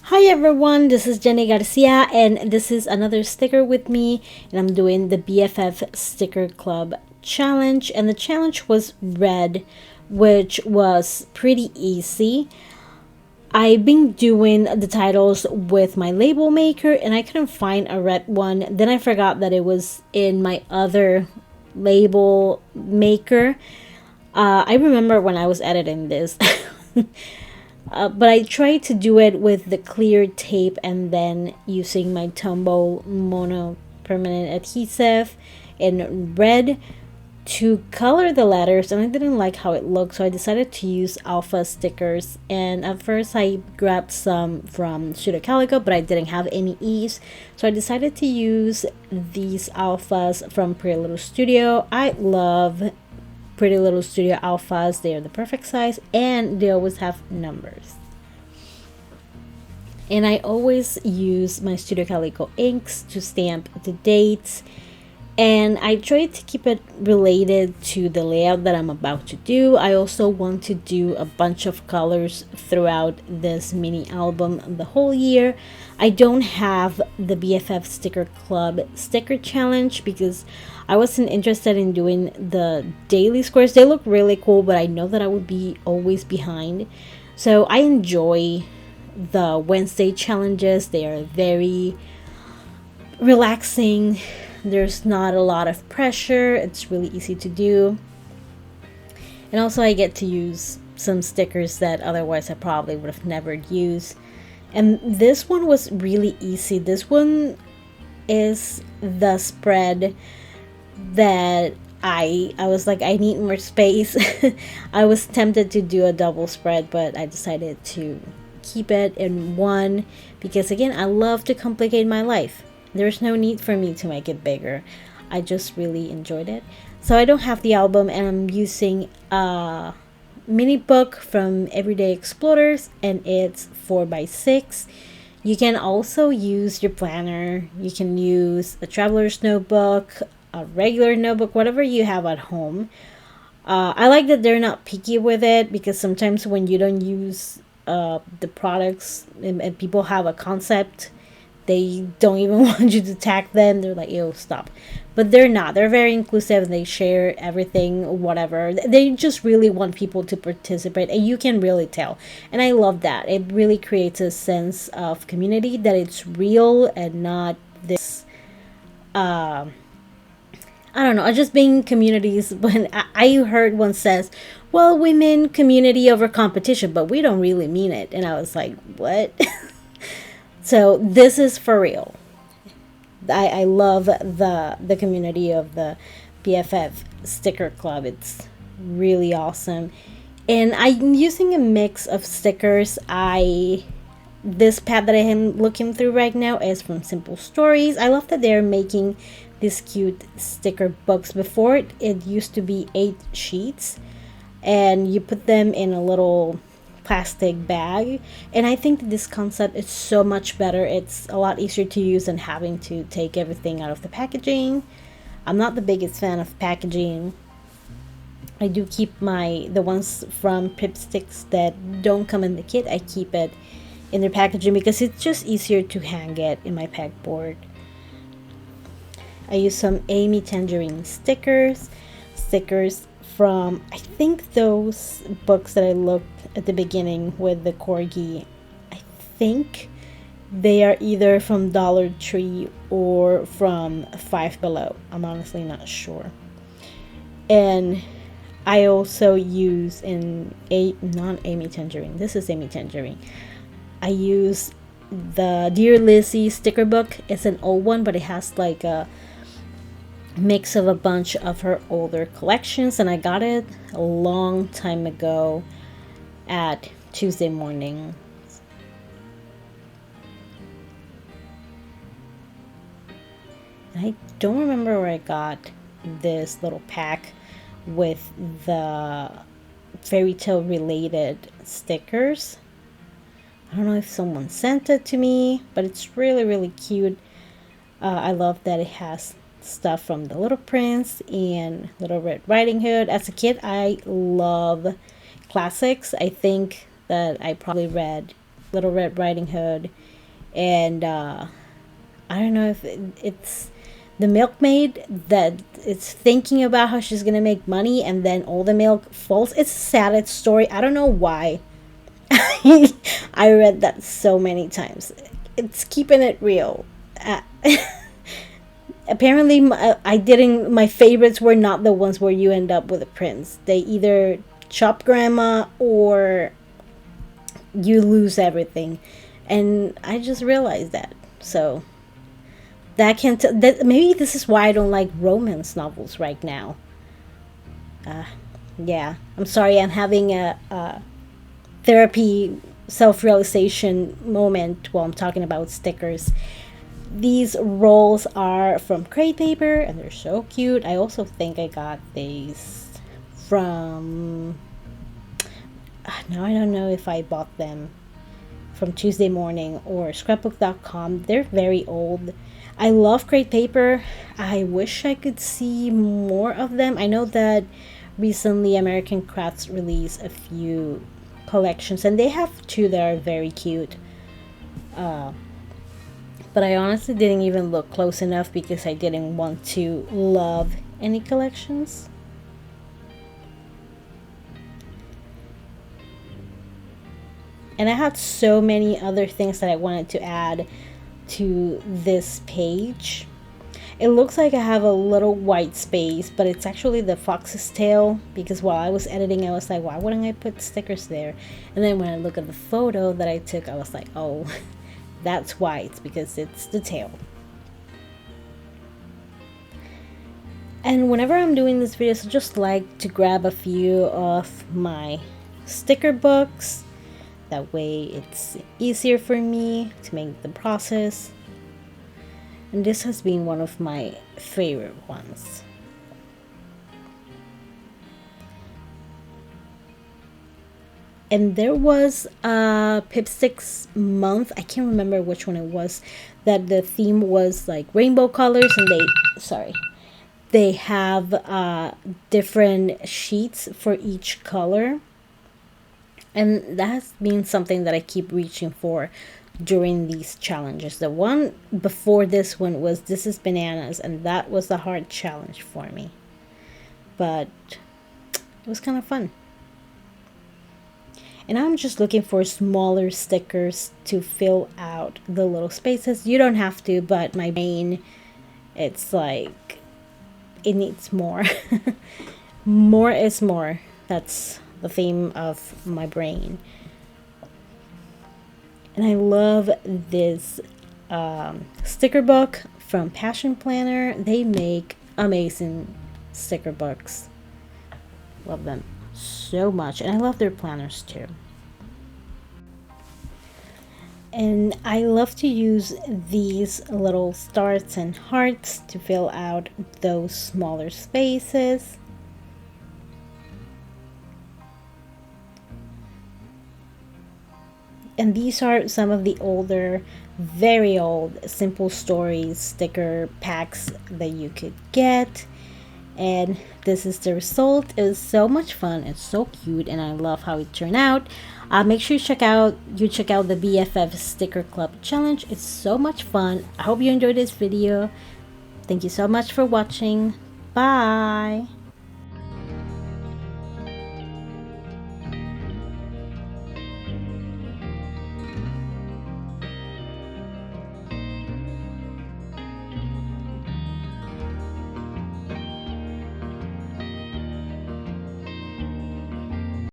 Hi everyone, this is Jenny Garcia and this is another sticker with me, and I'm doing the BFF Sticker Club challenge, and the challenge was red, which was pretty easy. I've been doing the titles with my label maker and I couldn't find a red one. Then I forgot that it was in my other label maker. I remember when I was editing this. But I tried to do it with the clear tape and then using my Tombow mono permanent adhesive in red to color the letters, and I didn't like how it looked, so I decided to use alpha stickers. And at first I grabbed some from Studio Calico, but I didn't have any ease, so I decided to use these alphas from Pretty Little Studio. I love Pretty Little Studio alphas. They are the perfect size and they always have numbers. And I always use my Studio Calico inks to stamp the dates, and I try to keep it related to the layout that I'm about to do. I also want to do a bunch of colors throughout this mini album the whole year. I don't have the BFF Sticker Club sticker challenge because I wasn't interested in doing the daily squares. They look really cool, but I know that I would be always behind. So I enjoy the Wednesday challenges. They are very relaxing. There's not a lot of pressure. It's really easy to do. And also I get to use some stickers that otherwise I probably would have never used. And this one was really easy. This one is the spread that I was like, I need more space. I was tempted to do a double spread, but I decided to keep it in one because, again, I love to complicate my life. There's no need for me to make it bigger. I just really enjoyed it. So I don't have the album, and I'm using a mini book from Everyday Explorers, and it's 4x6. You can also use your planner. You can use a traveler's notebook, a regular notebook, whatever you have at home. I like that they're not picky with it, because sometimes when you don't use the products and people have a concept, they don't even want you to tag them. They're like, ew, stop. But they're not. They're very inclusive. They share everything, whatever. They just really want people to participate, and you can really tell. And I love that. It really creates a sense of community, that it's real and not this I don't know, just being communities. When I heard one says, well, we mean community over competition, but we don't really mean it. And I was like, what? So this is for real. I love the community of the BFF Sticker Club. It's really awesome. And I'm using a mix of stickers. This pad that I am looking through right now is from Simple Stories. I love that they're making these cute sticker books. Before it used to be 8 sheets, and you put them in a little plastic bag, and I think this concept is so much better. It's a lot easier to use than having to take everything out of the packaging. I'm not the biggest fan of packaging. I do keep the ones from Pipsticks that don't come in the kit. I keep it in their packaging because it's just easier to hang it in my pegboard. I use some Amy Tangerine stickers from, I think, those books that I looked at the beginning with the corgi. I think they are either from Dollar Tree or from Five Below. I'm honestly not sure. And I also use non-Amy Tangerine. This is Amy Tangerine. I use the Dear Lizzie sticker book. It's an old one, but it has like a mix of a bunch of her older collections, and I got it a long time ago at Tuesday Morning. I don't remember where I got this little pack with the fairy tale related stickers. I don't know if someone sent it to me, but it's really, really cute. I love that it has stuff from The Little Prince and Little Red Riding Hood. As a kid, I love classics. I think that I probably read Little Red Riding Hood, and I don't know if it's the milkmaid that is thinking about how she's gonna make money, and then all the milk falls. It's a sad story. I don't know why. I read that so many times. It's keeping it real. Apparently, I didn't. My favorites were not the ones where you end up with a prince. They either chop grandma or you lose everything, and I just realized that. So that can that maybe this is why I don't like romance novels right now. Yeah, I'm sorry. I'm having a therapy self-realization moment while I'm talking about stickers. These rolls are from Crate Paper and they're so cute. I also think I got these from now I don't know if I bought them from Tuesday Morning or scrapbook.com. They're very old. I love Crate Paper. I wish I could see more of them. I know that recently American Crafts released a few collections and they have two that are very cute. But I honestly didn't even look close enough because I didn't want to love any collections. And I had so many other things that I wanted to add to this page. It looks like I have a little white space, but it's actually the fox's tail, because while I was editing I was like, why wouldn't I put stickers there? And then when I look at the photo that I took, I was like, oh, that's why. It's because it's the tail. And whenever I'm doing this video, I just like to grab a few of my sticker books. That way it's easier for me to make the process. And this has been one of my favorite ones. And there was a Pipsticks month, I can't remember which one it was, that the theme was like rainbow colors, and they have different sheets for each color. And that has been something that I keep reaching for during these challenges. The one before this one was This is Bananas, and that was a hard challenge for me. But it was kind of fun. And I'm just looking for smaller stickers to fill out the little spaces. You don't have to, but my brain, it's like, it needs more. More is more. That's the theme of my brain. And I love this sticker book from Passion Planner. They make amazing sticker books. Love them so much. And I love their planners too. And I love to use these little stars and hearts to fill out those smaller spaces. And these are some of the older, very old Simple Stories sticker packs that you could get. And this is the result. It was so much fun. It's so cute, and I love how it turned out. Make sure you check out the BFF Sticker Club Challenge. It's so much fun. I hope you enjoyed this video. Thank you so much for watching. Bye.